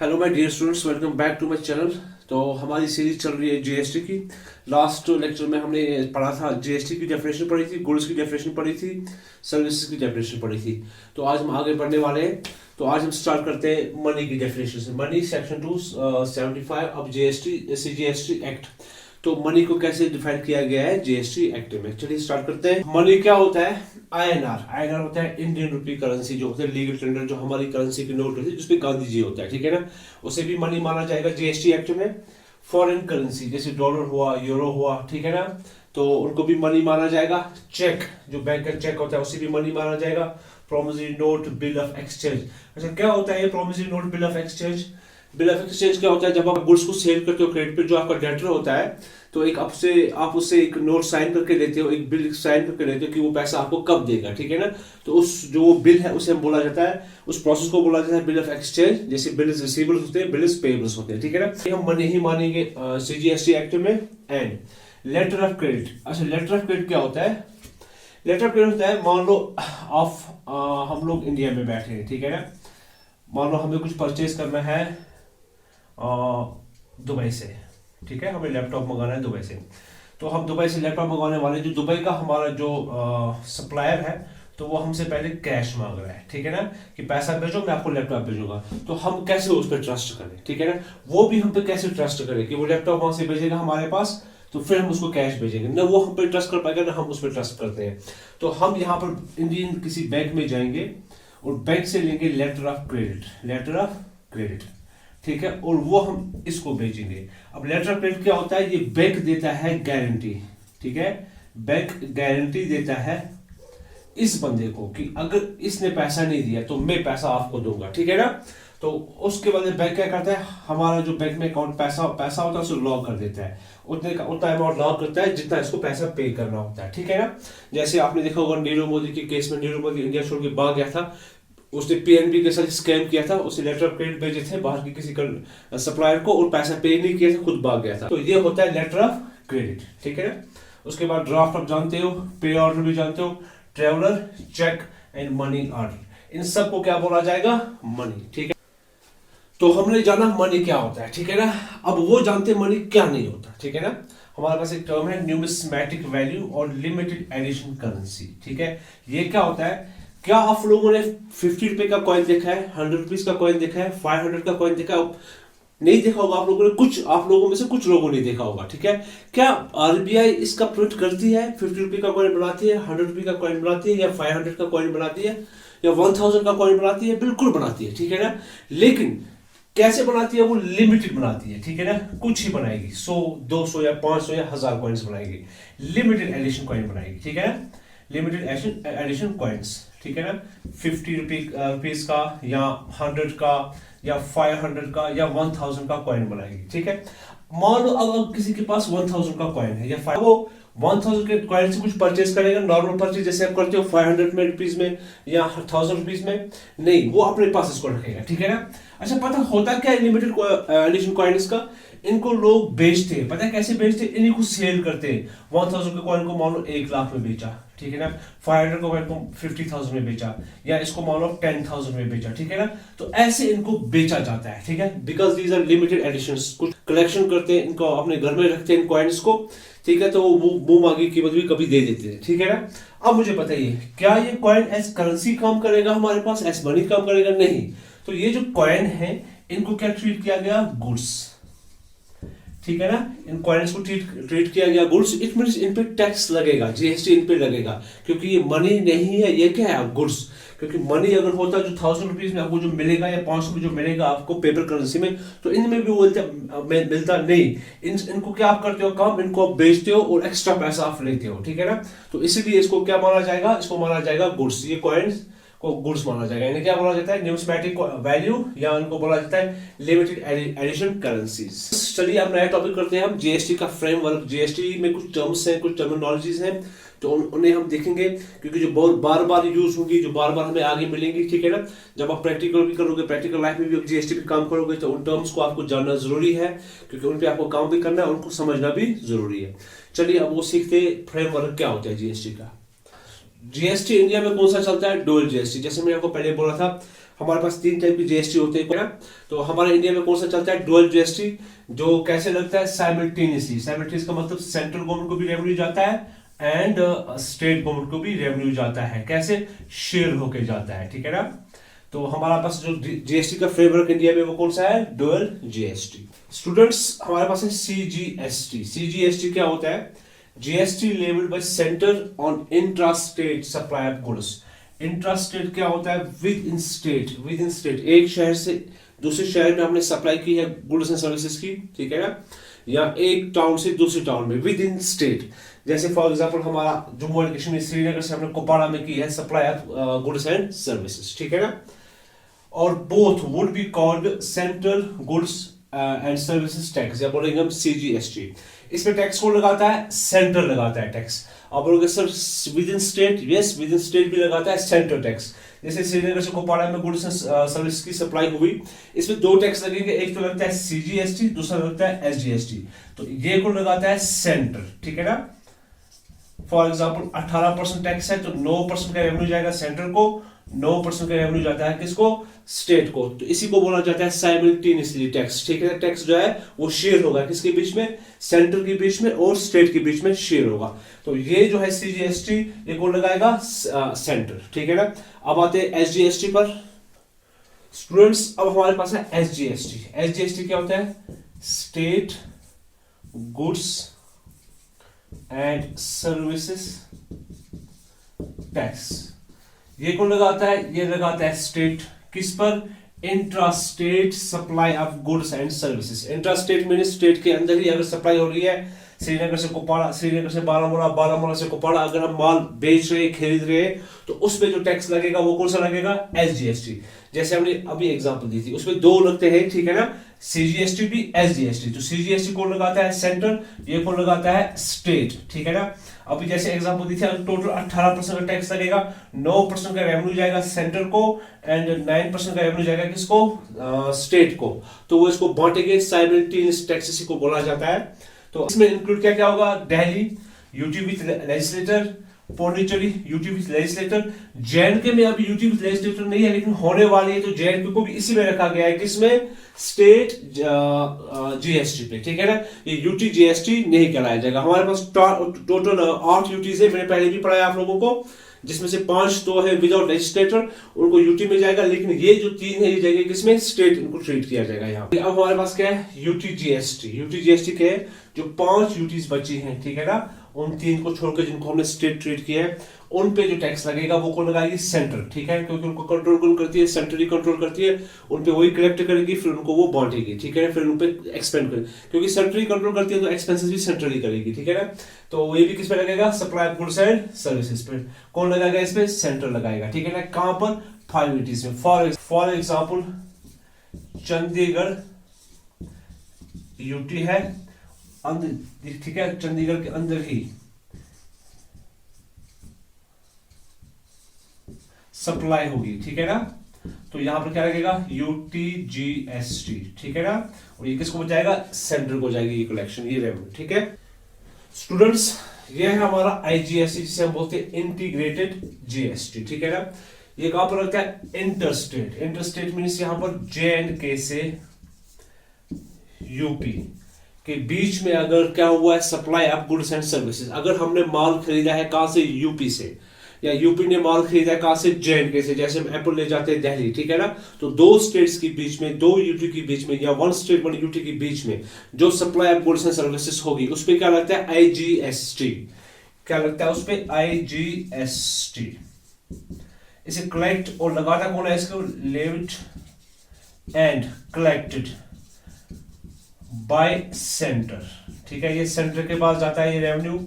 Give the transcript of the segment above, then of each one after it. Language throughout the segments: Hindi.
Hello my dear students, welcome back to my channel. तो हमारी सीरीज चल रही है जीएसटी की। लास्ट लेक्चर में हमने पढ़ा था जीएसटी की डेफिनेशन पढ़ी थी, गुड्स की डेफिनेशन पढ़ी थी, सर्विसेज की डेफिनेशन पढ़ी थी। तो आज हम आगे बढ़ने वाले हैं। तो आज हम स्टार्ट करते हैं मनी की डेफिनेशन से। मनी सेक्शन 275 अब जीएसटी एक्ट। तो मनी को कैसे डिफाइन किया गया है जीएसटी एक्ट में। चलिए स्टार्ट करते हैं। मनी क्या होता है? आईएनआर होता है इंडियन रुपी करेंसी, जो होता है लीगल टेंडर, जो हमारी करेंसी की नोट होती है जिसपे गांधी जी होता है, ठीक है ना। उसे भी मनी माना जाएगा जीएसटी एक्ट में। फॉरेन करेंसी जैसे डॉलर हुआ, यूरो हुआ, ठीक है ना, तो उनको भी मनी माना जाएगा। चेक, जो बैंक का चेक होता है उसे भी मनी माना जाएगा। Promissory note, bill of exchange. अच्छा, क्या होता है ये promissory note, bill of exchange? Bill of exchange क्या होता है? जब आप गुड्स को सेल करते हो क्रेडिट पे, जो आपका डेटर होता है, तो एक आप उससे एक नोट साइन करके लेते हो, एक बिल साइन करके लेते हो कि वो पैसा आपको कब देगा, ठीक है ना। तो उस जो वो बिल है उसे बोला जाता है, उस प्रोसेस को बोला जाता है बिल ऑफ एक्सचेंज। जैसे बिल्स रिसीवेबल्स होते हैं, बिल्स पेएबल्स होते हैं, ठीक है ना। ये हम मनी ही मानेंगे सीजीएसटी एक्ट में। And later of credit. अच्छा, लेटर ऑफ क्रेडिट क्या होता है? लेटर ऑफ क्रेडिट होता है, मान लो हम लोग इंडिया में बैठे हैं, ठीक है ना। मान लो हमें कुछ परचेज करना है दुबई से, ठीक है, हमें लैपटॉप मंगाना है दुबई से। तो हम दुबई से लैपटॉप मंगाने वाले, जो दुबई का हमारा जो सप्लायर है, तो वो हमसे पहले कैश मांग रहा है, ठीक है ना, कि पैसा भेजो मैं आपको लैपटॉप भेजूंगा। तो हम कैसे उस पर ट्रस्ट करें, ठीक है ना। वो भी हम पे कैसे ट्रस्ट करें कि वो लैपटॉप वहां से भेजेगा हमारे पास, तो फिर हम उसको कैश भेजेंगे ना। वो हम पे ट्रस्ट कर पाएगा ना हम उस पर ट्रस्ट करते हैं। तो हम यहाँ पर इंडियन किसी बैंक में जाएंगे और बैंक से लेंगे letter of credit, letter of credit, ठीक है, और वो हम इसको भेजेंगे। अब लेटर ऑफ क्रेडिट क्या होता है? ये बैंक देता है गारंटी, ठीक है, बैंक गारंटी देता है इस बंदे को कि अगर इसने पैसा नहीं दिया तो मैं पैसा आपको दूंगा, ठीक है ना। तो उसके बाद बैंक क्या करता है, हमारा जो बैंक में अकाउंट पैसा होता है उसे लॉक कर देता है, उतना अमाउंट लॉक करता है जितना इसको पैसा पे करना होता है, ठीक है ना। जैसे आपने देखा होगा नीरव मोदी के केस में, नीरव मोदी इंडिया छोड़ के भाग गया था, उसने पीएनबी के साथ स्कैम किया था, उसने लेटर ऑफ क्रेडिट भेजे थे बाहर की किसी सप्लायर को और पैसा पे नहीं किया था, खुद भाग गया था। तो ये होता है लेटर ऑफ क्रेडिट, ठीक है ना। उसके बाद ड्राफ्ट आप जानते हो, पे ऑर्डर भी जानते हो, traveller cheque and money order. इन सब को क्या बोला जाएगा? मनी, ठीक है। तो हमने जाना मनी क्या होता है, ठीक है ना। अब वो जानते मनी क्या नहीं होता, ठीक है ना। हमारे पास एक टर्म है न्यूमिस्मेटिक वैल्यू और लिमिटेड एडिशन करेंसी, ठीक है। ये क्या होता है? क्या आप लोगों ने 50 रुपए का कॉइन देखा है, 100 रुपीज का कॉइन देखा है, 500 का कॉइन देखा है? नहीं देखा होगा आप लोगों ने, आप लोगों में से कुछ लोगों ने देखा होगा, ठीक है। क्या आरबीआई इसका प्रिंट करती है? 50 रुपए का कॉइन बनाती है, 100 रुपए का कॉइन बनाती है, या 500 का कॉइन बनाती है, या 1000 का कॉइन बनाती है? बिल्कुल बनाती है, ठीक है ना। लेकिन कैसे बनाती है? वो लिमिटेड बनाती है, ठीक है ना। कुछ ही बनाएगी, 100, 200 या 500 या 1000 कॉइन्स बनाएगी। लिमिटेड एडिशन कॉइन बनाएगी, ठीक है ना। लिमिटेड एडिशन कॉइन्स, ठीक है ना। 50 रुपीज का या 100 का या 500 का या 1000 का कॉइन बनाएगी, ठीक है। मान लो अगर किसी के पास 1000 का कॉइन है या वो 1000 के कॉइन से कुछ परचेज करेगा, नॉर्मल परचेज जैसे आप करते हो 500 में रुपीज में या 1000 रुपीज में, नहीं, वो अपने पास इसको रखेगा, ठीक है ना। अच्छा, पता होता क्या है लिमिटेड एडिशन कॉइन्स का? इनको लोग बेचते हैं, पता है कैसे बेचते हैं? इन्हीं को सेल करते हैं। 1000 के कॉइन को मान लो 1 लाख में बेचा, ठीक है ना। 500 के कॉइन को 50,000 में बेचा, या इसको मान लो 10,000 में बेचा, ठीक है ना। तो ऐसे इनको बेचा जाता है, ठीक है, because these are limited editions. कुछ कलेक्शन करते हैं, इनको अपने घर में रखते हैं इन कॉइन्स को, ठीक है, तो वो मांगी कीमत भी कभी दे देते हैं, ठीक है ना। अब मुझे बताइए, क्या ये कॉइन एज करेंसी काम करेगा हमारे पास, एज मनी काम करेगा? नहीं। तो ये जो कॉइन है इनको क्या ट्रीट किया गया? गुड्स, ठीक है ना। इन कॉइन्स को ट्रीट किया गया गुड्स। इट मींस इन पे टैक्स लगेगा, जीएसटी इन पे लगेगा, क्योंकि ये मनी नहीं है, ये क्या है? गुड्स। क्योंकि मनी अगर होता जो 1000 रुपीज में आपको जो मिलेगा या 500 में जो मिलेगा आपको पेपर करेंसी में, तो इनमें भी वो मिलता नहीं। इनको क्या आप करते हो काम? इनको आप बेचते हो और एक्स्ट्रा पैसा आप लेते हो, ठीक है ना। तो इसीलिए इसको क्या माना जाएगा? इसको माना जाएगा गुड्स। ये कॉइन्स को गुड्स माना जाएगा। इन्हें क्या बोला जाता है? न्यूमिस्मेटिक वैल्यू, या उनको बोला जाता है लिमिटेड एडिशन करेंसीज। चलिए अब नया टॉपिक करते हैं हम, जीएसटी का फ्रेमवर्क। जीएसटी में कुछ टर्म्स हैं, कुछ टर्मिनोलॉजीज हैं, तो उन्हें हम देखेंगे, क्योंकि जो बहुत बार बार यूज होंगी, जो बार बार हमें आगे मिलेंगी, ठीक है ना। जब आप प्रैक्टिकल भी करोगे, प्रैक्टिकल लाइफ में भी जीएसटी पे काम करोगे, तो उन टर्म्स को आपको जानना जरूरी है, क्योंकि उन पे आपको काम भी करना है, उनको समझना भी जरूरी है। चलिए अब वो सीखते, फ्रेमवर्क क्या होता है जीएसटी का। जीएसटी इंडिया में कौन सा चलता है? Dual GST. जैसे मैंने आपको पहले बोला था, हमारे पास 3 टाइप की जीएसटी होते हैं ना। तो हमारे इंडिया में कौन सा चलता है, डुअल जीएसटी, जो कैसे लगता है, साइमल्टेनियसली। साइमल्टेनियस का मतलब सेंट्रल गवर्नमेंट को भी रेवेन्यू जाता है एंड स्टेट गवर्नमेंट को भी रेवेन्यू जाता है। कैसे, शेयर होके जाता है, ठीक है ना। तो हमारा पास जो जीएसटी का फ्रेमवर्क इंडिया में वो कौन सा है, डुअल जीएसटी। स्टूडेंट्स हमारे पास है सीजीएसटी। सीजीएसटी क्या होता है, GST levied by centre on intra state supply of goods. Intra state क्या होता है, within state. Within state, एक शहर से दूसरे शहर में हमने सप्लाई की है गुड्स एंड सर्विसेज की, ठीक है ना, या एक टाउन से दूसरे टाउन में, विद इन स्टेट। जैसे फॉर एग्जांपल हमारा जम्मू एंड कश्मीर श्रीनगर से हमने कुपवाड़ा में की है supply of goods and services, ठीक है ना। और both would be called central goods and services tax, या बोलेंगे हम सीजीएसटी। इसमें टैक्स कौन लगाता है, सेंटर लगाता है टैक्स। आप बोलोगे sir with in state, yes with in state भी लगाता है सेंटर टैक्स। जैसे श्रीनगर से कुपवाड़ा में गुड्स एंड सर्विस की सप्लाई हुई, इसमें 2 टैक्स लगेंगे, एक तो लगता है सीजीएसटी, दूसरा लगता है एसजीएसटी। तो ये कौन लगाता है, सेंटर, ठीक है ना। फॉर एग्जाम्पल 18% टैक्स है, तो 9% का रेवेन्यू जाएगा सेंटर को, 9% का रेवेन्यू जाता है किसको, स्टेट को। तो इसी को बोला जाता है साइमल्टेनियसली टैक्स, ठीक है। टैक्स जो है वो शेयर होगा किसके बीच में, सेंटर के बीच में और स्टेट के बीच में शेयर होगा। तो ये जो है सीजीएसटी, ये कौन लगाएगा, सेंटर, ठीक है ना। अब आते हैं एसजीएसटी पर। स्टूडेंट्स अब हमारे पास है एसजीएसटी। एसजीएसटी क्या होता है, state goods and services tax. ये कौन लगाता है, ये लगाता है स्टेट, किस पर, intra state supply of goods and services. Intra state mean state के अंदर ही अगर सप्लाई हो रही है, श्रीनगर से कुपवाड़ा, श्रीनगर से बारामूला, बारामूला से कुपवाड़ा, अगर हम माल बेच रहे, खरीद रहे, तो उसमें जो टैक्स लगेगा वो कौन सा लगेगा, एसजीएसटी। जैसे हमने अभी एग्जांपल दी थी, उसमें 2 लगते हैं, ठीक है ना, सीजीएसटी भी एसजीएसटी। तो सीजीएसटी कौन लगाता है, सेंटर, ये कौन लगाता है, स्टेट, ठीक है ना। अभी जैसे एग्जांपल दी थी, टोटल 18% का टैक्स लगेगा, 9% का रेवेन्यू जाएगा सेंटर को एंड 9% का रेवेन्यू जाएगा किसको, स्टेट को। तो वो इसको बांटेंगे, साइमल्टेनियस टैक्स इसी को बोला जाता है। तो इसमें इंक्लूड क्या क्या होगा, Delhi UT with legislator, Pondicherry UT with legislator. J&K में अभी यूटी विथ लेजिस्लेटर नहीं है, लेकिन होने वाली है, तो जेएंडके को भी इसी में रखा गया है, किसमें, स्टेट जीएसटी पे, ठीक है ना। ये यूटी जीएसटी नहीं कहलाया जाएगा। हमारे पास टोटल 8 यूटीज है, मैंने पहले भी पढ़ाया आप लोगों को, जिसमें से 5 तो है विदाउट लेजिस्लेटर, उनको यूटी में जाएगा, लेकिन ये जो 3 है ये जाएगा किसमें, स्टेट, इनको ट्रीट किया जाएगा यहाँ पे। अब हमारे पास क्या है, यूटी जीएसटी। यूटी जीएसटी क्या है, जो 5 यूटीज बची हैं, ठीक है ना, उन 3 को छोड़कर जिनको हमने स्टेट ट्रीट किया है, उन पे जो टैक्स लगेगा वो कौन लगाएगी, सेंटर, ठीक है, क्योंकि उनको कंट्रोल कौन करती है, सेंटर ही कंट्रोल करती है। उन पे वही कलेक्ट करेगी, फिर उनको वो बांटेगी, ठीक है, फिर उन पे एक्सपेंड करेगी, क्योंकि सेंटर ही कंट्रोल करती है, तो एक्सपेंसेस भी सेंटर ही करेगी, ठीक है ना। तो ये भी किस पे लगेगा, supply of goods and services पे। कौन लगाएगा, इस पे सेंटर लगाएगा, ठीक है ना। कहां पर, 5 यूटीज में। फॉर एग्जाम्पल चंडीगढ़ यूटी है अंदर, ठीक है, चंडीगढ़ के अंदर ही सप्लाई होगी, ठीक है ना। तो यहां पर क्या लगेगा, यूटीजीएसटी, ठीक है ना। और ये किसको जाएगा, सेंटर को जाएगी ये कलेक्शन, ये रेवेन्यू, ठीक है। स्टूडेंट्स ये है हमारा आईजीएसटी, जिसे हम बोलते हैं इंटीग्रेटेड जीएसटी, ठीक है ना। ये कहां पर लगता है, इंटरस्टेट। इंटरस्टेट मीन्स यहां पर जेएंडके से यूपी के बीच में अगर क्या हुआ है, supply of goods and services. अगर हमने माल खरीदा है कहां से, यूपी से, या यूपी ने माल खरीदा है कहां से, जेएंडके से। जैसे हम एप्पल ले जाते हैं दिल्ली, ठीक है ना। तो 2 स्टेट्स के बीच में, 2 यूटी के बीच में, या 1 स्टेट 1 यूटी के बीच में जो supply of goods and services होगी, उस पे क्या लगता है, आईजीएसटी। क्या लगता है उस पे, आईजीएसटी। इसे कलेक्ट और लगाना कौन है, इसको levied and collected by centre, ठीक है। ये सेंटर के पास जाता है ये रेवेन्यू,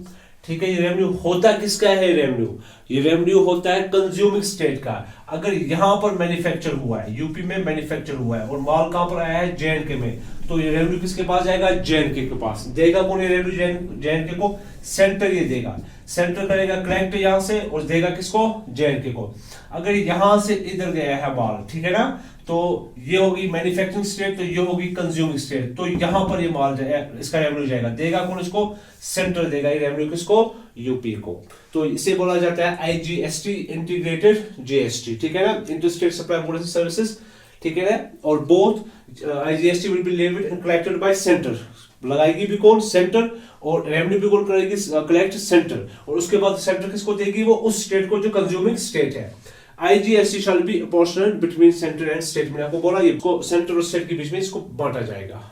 ठीक है। ये रेवेन्यू होता किसका है, ये रेवेन्यू होता है कंज्यूमिंग स्टेट का। अगर यहां पर मैन्युफैक्चर हुआ है, यूपी में मैन्युफैक्चर हुआ है और माल कहां पर आया है, जेएंडके में, तो ये रेवेन्यू किसके पास जाएगा, जेएंडके के पास। देगा कौन ये रेवेन्यू, जेएंडके को, सेंटर ये देगा। सेंटर करेगा कलेक्ट यहां से और देगा किसको, जेएंडके को। अगर यहां से इधर गया है माल, ठीक है ना, तो ये होगी मैन्युफैक्चरिंग स्टेट, तो ये होगी कंज्यूमिंग स्टेट। तो यहां पर ये माल इसका रेवेन्यू जाएगा, देगा कौन इसको? सेंटर देगा ये रेवेन्यू किसको? यूपी को। तो इसे बोला जाता है आईजीएसटी, इंटीग्रेटेड जीएसटी, ठीक है ना, interstate supply goods and services, ठीक है ना। और both IGST will be levied and collected by centre, लगाएगी भी कौन? सेंटर, और रेवेन्यू भी कौन करेगी? कलेक्ट सेंटर, और उसके बाद सेंटर किसको देगी? वो उस स्टेट को जो कंज्यूमिंग स्टेट है। IGST shall be apportioned between centre and state, मैंने आपको बोला ये सेंटर और स्टेट के बीच में इसको बांटा जाएगा।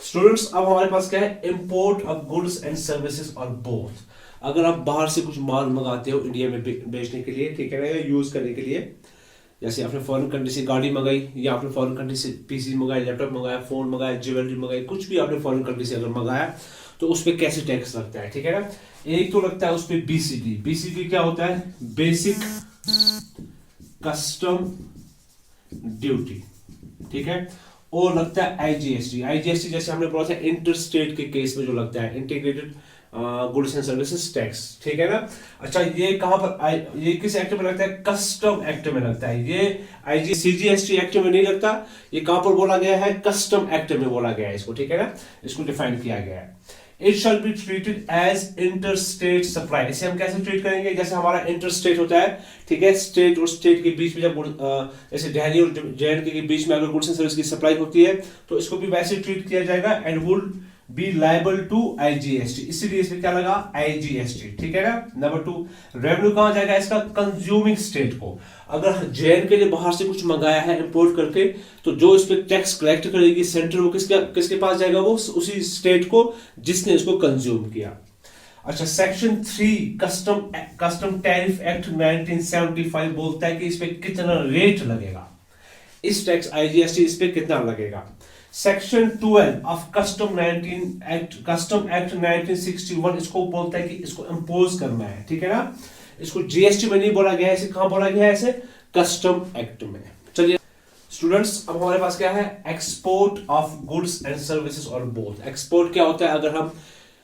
स्टूडेंट्स अब हमारे पास क्या है? Import of goods and services और बोथ। अगर आप बाहर से कुछ माल मंगाते हो इंडिया में बेचने के लिए, ठीक है ना, या यूज करने के लिए, जैसे आपने फॉरेन कंट्री से गाड़ी मंगाई, या आपने फॉरेन कंट्री से पीसी मंगाया, लैपटॉप मंगाया, फोन मंगाया, ज्वेलरी मंगाई, कुछ भी आपने फॉरेन कंट्री से अगर मंगाया, तो उस पर कैसे टैक्स लगता है, ठीक है ना। एक तो लगता है उस पर बीसीडी। बीसीडी क्या होता है? बेसिक कस्टम ड्यूटी, ठीक है। और लगता है आईजीएसटी। आईजीएसटी जैसे हमने बोला था इंटर स्टेट के केस में जो लगता है, integrated goods and services tax, ठीक है ना। अच्छा, ये कहां पर ये किस एक्ट में लगता है? कस्टम एक्ट में लगता है। ये सीजीएसटी एक्ट में नहीं लगता। ये कहां पर बोला गया है? कस्टम एक्ट में बोला गया है इसको, ठीक है ना, इसको डिफाइन किया गया है। It shall be treated as inter state supply. इसे हम कैसे ट्रीट करेंगे? जैसे हमारा इंटर स्टेट होता है, ठीक है, स्टेट और स्टेट के बीच में जब जैसे दिल्ली और जेएंडके के बीच में अगर गुड्स एंड सर्विस की सप्लाई होती है, तो इसको भी वैसे ट्रीट किया जाएगा, and would be liable to IGST. इसीलिए इसमें क्या लगा? आईजीएसटी, ठीक है ना। नंबर 2, रेवेन्यू कहां जाएगा इसका? कंज्यूमिंग स्टेट को। अगर जेएंडके ने बाहर से कुछ मंगाया है इंपोर्ट करके, तो जो इस पे टैक्स कलेक्ट करेगी सेंटर, वो किसके पास जाएगा? वो उसी स्टेट को जिसने इसको कंज्यूम किया। अच्छा, सेक्शन 3 कस्टम टैरिफ एक्ट 1975 बोलता है कि इस पे कितना रेट लगेगा, इस टैक्स आईजीएसटी इस पे कितना लगेगा। सेक्शन 12 ऑफ कस्टम एक्ट 1961 इसको बोलता है कि इसको इंपोज करना है, ठीक है ना। इसको जीएसटी में नहीं बोला गया है, इसे कहां बोला गया है? इसे कस्टम एक्ट में। चलिए स्टूडेंट्स, अब हमारे पास क्या है? Export of goods and services और बोथ। एक्सपोर्ट क्या होता है? अगर हम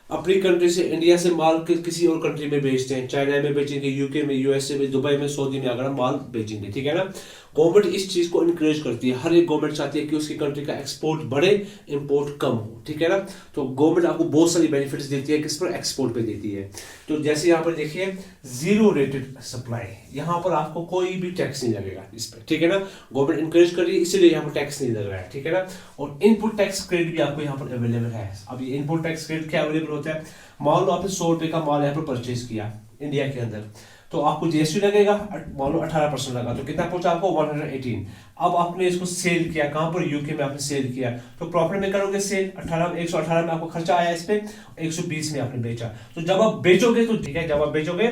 अपनी कंट्री से, इंडिया से माल किसी और कंट्री में बेचते हैं, चाइना में बेचेंगे, यूके में, यूएसए में, दुबई में, सऊदी में अगर हम माल बेचेंगे, ठीक है ना। गवर्नमेंट इस चीज को इनकरेज करती है। हर एक गवर्नमेंट चाहती है कि उसकी कंट्री का एक्सपोर्ट बढ़े, इंपोर्ट कम हो, ठीक है ना। तो गवर्नमेंट आपको बहुत सारी बेनिफिट्स देती है, किस पर? एक्सपोर्ट पे देती है। तो जैसे यहाँ पर देखिए, जीरो रेटेड सप्लाई, यहाँ पर आपको कोई भी टैक्स नहीं लगेगा इस पर, ठीक है ना। गवर्नमेंट इनकरेज कर रही है, इसीलिए यहाँ पर टैक्स नहीं लग रहा है, ठीक है ना। और इनपुट टैक्स क्रेडिट भी आपको यहाँ पर अवेलेबल है। अब ये इनपुट टैक्स क्रेडिट क्या अवेलेबल होता है? मान लो आपने 100 रुपए का माल यहाँ पर परचेज किया इंडिया के अंदर, तो आपको जीएसटी लगेगा, मान लो 18% लगा, तो कितना पहुंचा आपको? 118। अब आपने इसको सेल किया, कहां पर? यूके में आपने सेल किया, तो प्रॉफिट में करोगे सेल 118 में आपको खर्चा आया इस पे, 120 में आपने बेचा। तो जब आप बेचोगे तो ठीक है, जब आप बेचोगे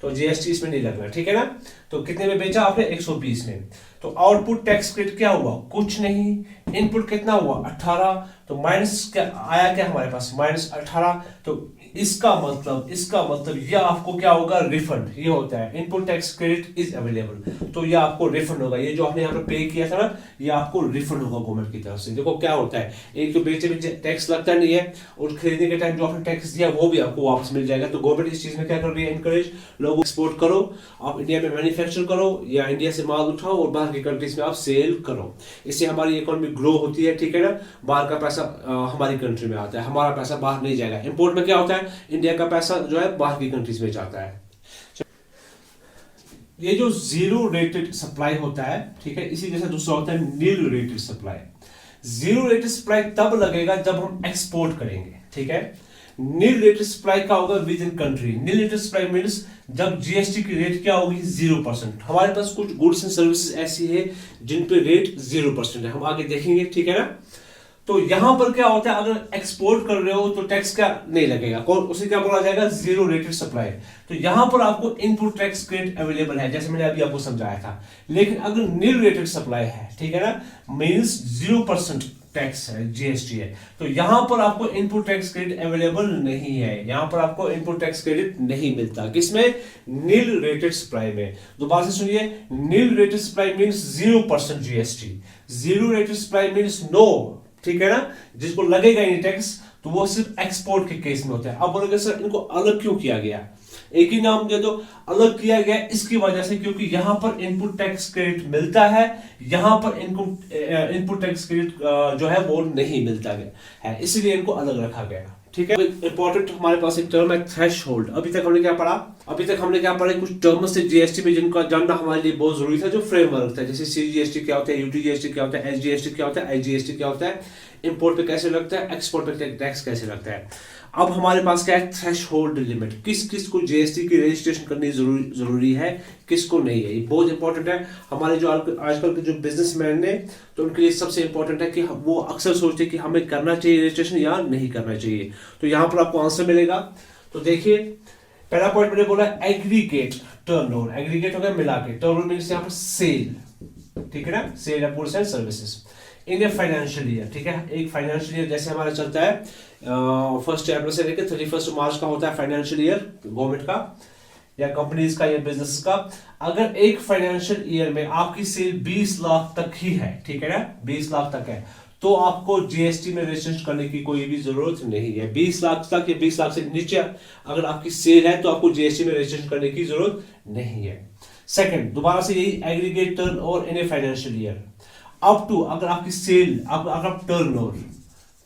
तो जीएसटी इसमें नहीं लगना, ठीक है ना। तो कितने में बेचा आपने? 120 में। तो आउटपुट टैक्स क्रेडिट क्या हुआ? कुछ नहीं। इनपुट कितना हुआ? 18। तो माइनस क्या आया? क्या हमारे पास? -18। तो इसका मतलब ये आपको क्या होगा? रिफंड। ये होता है input tax credit is available, तो ये आपको रिफंड होगा। ये जो आपने यहाँ पे पे किया था ना, ये आपको रिफंड होगा गवर्नमेंट की तरफ से। देखो क्या होता है, एक तो बेचे में टैक्स लगता नहीं है, और खरीदने के टाइम जो आपने टैक्स दिया वो भी आपको वापस मिल जाएगा। तो गवर्नमेंट इस चीज में क्या कर रही है? इनकरेज, लोग एक्सपोर्ट करो, आप इंडिया में मैन्युफैक्चर करो, या इंडिया से माल उठाओ और बाहर की कंट्रीज में आप सेल करो। इससे हमारी इकोनॉमी ग्रो होती है, ठीक है ना। बाहर का पैसा हमारी कंट्री में आता है, हमारा पैसा बाहर नहीं जाएगा। इंपोर्ट में क्या होता है? इंडिया का पैसा जो है बाहर की कंट्रीज में जाता है। ये जो जीरो रेटेड सप्लाई होता है, ठीक है, इसी जैसा दूसरा होता है nil rated supply. Zero rated supply तब लगेगा जब हम एक्सपोर्ट करेंगे, ठीक है। नील रेटेड सप्लाई का होगा within country. Nil rated supply means जब जीएसटी की रेट क्या होगी? 0%। हमारे पास कुछ गुड्स एंड सर्विसेज ऐसी है जिन पे रेट 0% है, हम आगे देखेंगे, ठीक है ना। तो यहां पर क्या होता है? अगर एक्सपोर्ट कर रहे हो तो टैक्स क्या नहीं लगेगा, उसे क्या बोला जाएगा? Zero rated supply. तो यहां पर आपको इनपुट टैक्स क्रेडिट अवेलेबल है, जैसे मैंने अभी आपको समझाया था। लेकिन अगर नील रेटेड सप्लाई है, ठीक है ना, मींस 0% टैक्स है, जीएसटी है, तो यहां पर आपको इनपुट टैक्स क्रेडिट अवेलेबल नहीं है। यहां पर आपको इनपुट टैक्स क्रेडिट नहीं मिलता। किसमें? नील रेटेड सप्लाई में। दोबारा से सुनिए, nil rated supply means 0% GST. Zero rated supply means no, ठीक है ना, जिसको लगेगा नहीं टैक्स, तो वो सिर्फ एक्सपोर्ट के केस में होता है। अब बोलोगे सर इनको अलग क्यों किया गया? एक ही नाम दे दो, अलग किया गया इसकी वजह से क्योंकि यहां पर इनपुट टैक्स क्रेडिट मिलता है, यहां पर इनपुट टैक्स क्रेडिट जो है वो नहीं मिलता है, इसीलिए इनको अलग रखा गया। ठीक है, इंपॉर्टेंट हमारे पास एक टर्म है थ्रेशहोल्ड। अभी तक हमने क्या पढ़ा, कुछ टर्म्स थे जीएसटी में जिनको जानना हमारे लिए बहुत जरूरी था, जो फ्रेमवर्क था, जैसे सीजीएसटी क्या होता है, यूटीजीएसटी क्या होता है, एसजीएसटी क्या होता है, आईजीएसटी क्या होता है, इंपोर्ट पे कैसे लगता है, एक्सपोर्ट पे टैक्स कैसे लगता है। अब हमारे पास क्या है, थ्रेशहोल्ड लिमिट, किस किस को जीएसटी की रजिस्ट्रेशन करनी जरूरी है, किसको नहीं है, ये बहुत इंपॉर्टेंट है। हमारे जो आजकल के जो बिजनेसमैन है तो उनके लिए सबसे इंपॉर्टेंट है कि वो अक्सर सोचते हैं कि हमें करना चाहिए रजिस्ट्रेशन या नहीं करना चाहिए। तो यहाँ पर आपको आंसर मिलेगा। तो देखिए, पहला पॉइंट मैंने बोला एग्रीगेट टर्नओवर, एग्रीगेट हो गया मिला के, टर्नओवर मींस यहाँ पर सेल, ठीक है ना, sale of goods and services in a financial year. ठीक है, एक फाइनेंशियल ईयर जैसे हमारा चलता है 1 अप्रैल से लेकर 31 मार्च का होता है फाइनेंशियल ईयर गवर्नमेंट का या कंपनीज का या बिजनेस का। अगर एक फाइनेंशियल ईयर में आपकी सेल 20 लाख तक ही है, ठीक है ना, 20 लाख तक है, तो आपको जीएसटी में रजिस्ट्रेशन करने की कोई भी जरूरत नहीं है। 20 लाख तक या 20 लाख से नीचे अगर आपकी सेल है तो आपको जीएसटी में रजिस्ट्रेशन करने की जरूरत नहीं है। सेकंड, दोबारा से यही aggregate turnover in a financial year up to, अगर आपकी सेल अगर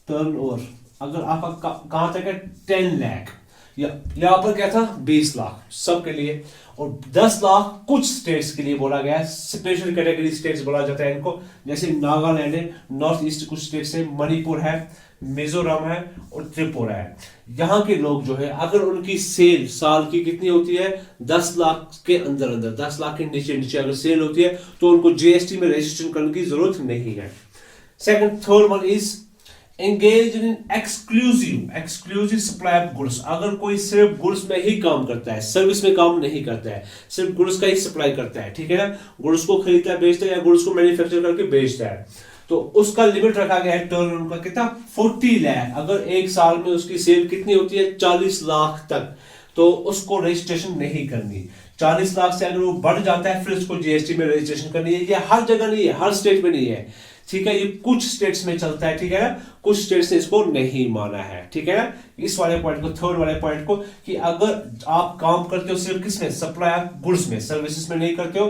टर्नओवर अगर आपका कहां तक है 10 लाख, या यहाँ पर क्या था 20 लाख सबके लिए, और 10 लाख कुछ स्टेट्स के लिए बोला गया है, स्पेशल कैटेगरी स्टेट्स बोला जाता है इनको, जैसे नागालैंड है, नॉर्थ ईस्ट कुछ स्टेट्स है, मणिपुर है, मिजोरम है और त्रिपुरा है। यहाँ के लोग जो है अगर उनकी सेल साल की कितनी होती है 10 लाख के अंदर 10 लाख के नीचे अगर सेल होती है तो उनको जीएसटी में रजिस्ट्रेशन करने की जरूरत नहीं है। Second, third one is engage in exclusive supply of goods. अगर कोई सिर्फ गुड्स में ही काम करता है, सर्विस में काम नहीं करता है, सिर्फ गुड्स का ही सप्लाई करता है, ठीक है ना, गुड्स को खरीदता है बेचता है या गुड्स को मैन्युफैक्चर करके बेचता है, तो उसका लिमिट रखा गया है टर्न उनका कितना 40 लाख। अगर एक साल में उसकी सेल कितनी होती है 40 लाख तक, तो उसको रजिस्ट्रेशन नहीं करनी। 40 लाख से अगर वो बढ़ जाता है फिर उसको जीएसटी में रजिस्ट्रेशन करनी है। ये हर जगह नहीं है, हर स्टेट में नहीं है, ठीक है, ये कुछ स्टेट्स में चलता है, ठीक है ना, कुछ स्टेट्स ने इसको नहीं माना है, ठीक है ना। इस वाले पॉइंट को, थर्ड वाले पॉइंट को, कि अगर आप काम करते हो सिर्फ किसमें, सप्लाई ऑफ गुड्स में, सर्विसेज में नहीं करते हो,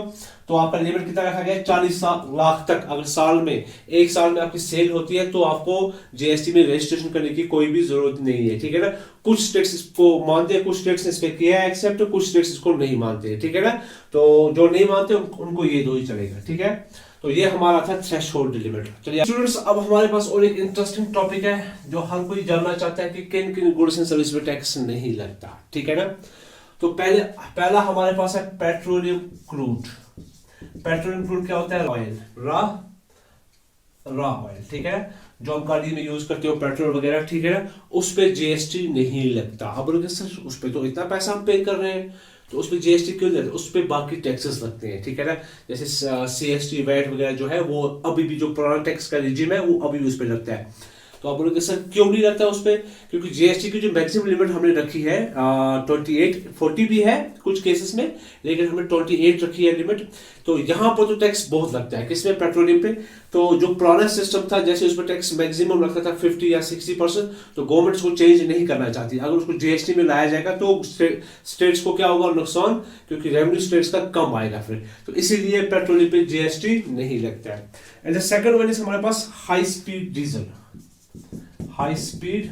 तो आपका लिमिट कितना रखा गया है 40 लाख तक। अगर साल में, एक साल में आपकी सेल होती है तो आपको जीएसटी में रजिस्ट्रेशन करने की कोई भी जरूरत नहीं है, ठीक है ना। कुछ स्टेट्स इसको मानते हैं, कुछ स्टेट्स ने इस पे किया है एक्सेप्ट, कुछ स्टेट्स इसको नहीं मानते हैं, ठीक है ना। तो जो नहीं मानते उनको ये दो ही चलेगा, ठीक है। तो ये हमारा था थ्रेशहोल्ड लिमिट। चलिए स्टूडेंट्स, अब हमारे पास और एक इंटरेस्टिंग टॉपिक है जो हर कोई जानना चाहता है कि किन किन गुड्स एंड सर्विस पे टैक्स नहीं लगता, ठीक है ना। तो पहला हमारे पास है पेट्रोलियम क्रूड। पेट्रोलियम क्रूड क्या होता है, ऑयल, रॉ ऑयल, ठीक है, जो हम गाड़ी में यूज करते हो पेट्रोल वगैरह, ठीक है ना, उस पे जीएसटी नहीं लगता। अब बोलोगे सर उस पे तो इतना पैसा हम पे कर रहे हैं, तो उस पे जीएसटी क्यों लगता है, उस पे बाकी टैक्सेस लगते हैं, ठीक है ना, जैसे सीएसटी वैट वगैरह जो है वो अभी भी, जो पुराना टैक्स का रिजीम है वो अभी भी उस पे लगता है। तो आप बोलोगे सर क्यों नहीं लगता उस पे, क्योंकि जीएसटी की जो मैक्सिमम लिमिट हमने रखी है 28, 40 भी है कुछ केसेस में, लेकिन हमने 28 रखी है लिमिट। तो यहाँ पर तो टैक्स बहुत लगता है, किसमें, पेट्रोलियम पे। तो जो पुराना सिस्टम था, जैसे उस पर टैक्स मैक्सिमम लगता था 50 या 60%, तो गवर्नमेंट उसको चेंज नहीं करना चाहती। अगर उसको जीएसटी में लाया जाएगा तो स्टेट्स को क्या होगा, नुकसान, क्योंकि रेवेन्यू स्टेट्स का कम आएगा फिर, तो इसीलिए पेट्रोलियम पे जीएसटी नहीं लगता है। And the second one is हमारे पास high speed diesel. High speed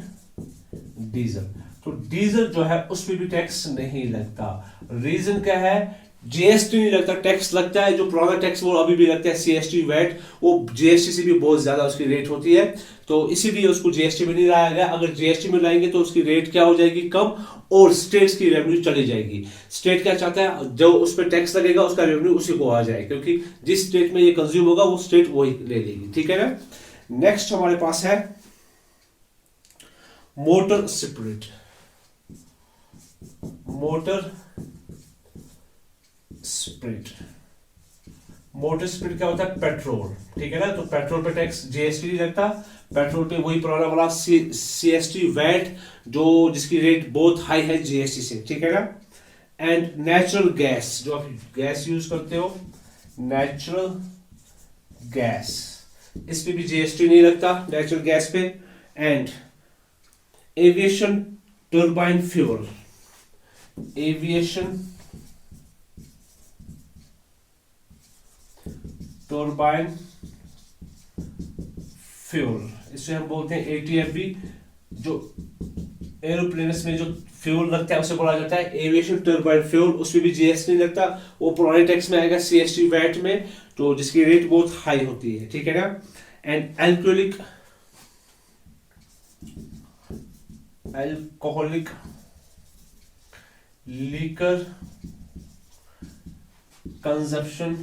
diesel, तो डीजल जो है उस पर भी टैक्स नहीं लगता। रीजन क्या है, जीएसटी नहीं लगता, टैक्स लगता है जो पुराना टैक्स वो अभी भी लगता है, सीएसटी वैट, वो जीएसटी से भी बहुत ज्यादा उसकी रेट होती है, तो इसीलिए उसको जीएसटी में नहीं लाया गया। अगर जीएसटी में लाएंगे तो उसकी रेट क्या हो जाएगी, कम, और स्टेट्स की रेवेन्यू चली जाएगी। स्टेट क्या चाहता है, जो उस पर टैक्स लगेगा उसका रेवेन्यू उसी को आ जाए, क्योंकि जिस स्टेट में ये कंज्यूम होगा वो स्टेट वही ले लेगी, ठीक है ना। नेक्स्ट हमारे पास है मोटर स्पिरिट। मोटर स्पिरिट क्या होता है, पेट्रोल, ठीक है ना। तो पेट्रोल पे टैक्स जीएसटी नहीं लगता, पेट्रोल पे वही पुराना वाला सीएसटी वैट, जो जिसकी रेट बहुत हाई है जीएसटी से, ठीक है ना। एंड नेचुरल गैस, जो आप गैस यूज करते हो, नेचुरल गैस, इस पे भी जीएसटी नहीं लगता, नेचुरल गैस पे। And aviation turbine fuel, aviation turbine fuel, इसे हम बोलते हैं एटीएफबी। जो एरोप्लेन्स में जो फ्यूल लगता है उसे बोला जाता है एविएशन टर्बाइन फ्यूल। उसमें भी जीएसटी नहीं लगता, वो पुराने टैक्स में आएगा सीएसटी वैट में, तो जिसकी रेट बहुत हाई होती है, ठीक है ना। And alcoholic liquor consumption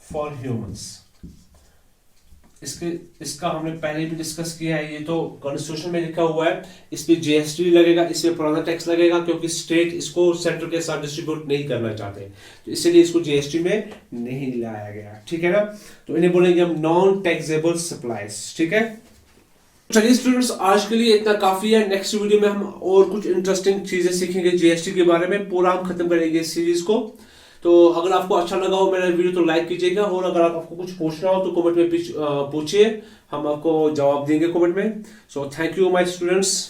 for humans, इसका हमने पहले भी डिस्कस किया है। ये तो कॉन्स्टिट्यूशन में लिखा हुआ है, इस पे जीएसटी लगेगा, इसमें पुराना टैक्स लगेगा, क्योंकि स्टेट इसको सेंटर के साथ डिस्ट्रीब्यूट नहीं करना चाहते, तो इसलिए इसको जीएसटी में नहीं लाया गया, ठीक है ना। तो इन्हें बोलेंगे हम नॉन टैक्सेबल सप्लाईज, ठीक है। चलिए स्टूडेंट्स, आज के लिए इतना काफी है। नेक्स्ट वीडियो में हम और कुछ इंटरेस्टिंग चीजें सीखेंगे जीएसटी के बारे में, पूरा हम खत्म करेंगे इस सीरीज को। तो अगर आपको अच्छा लगा हो मेरा वीडियो तो लाइक कीजिएगा, और अगर आपको कुछ पूछना हो तो कमेंट में पूछिए, हम आपको जवाब देंगे कमेंट में। So thank you my students.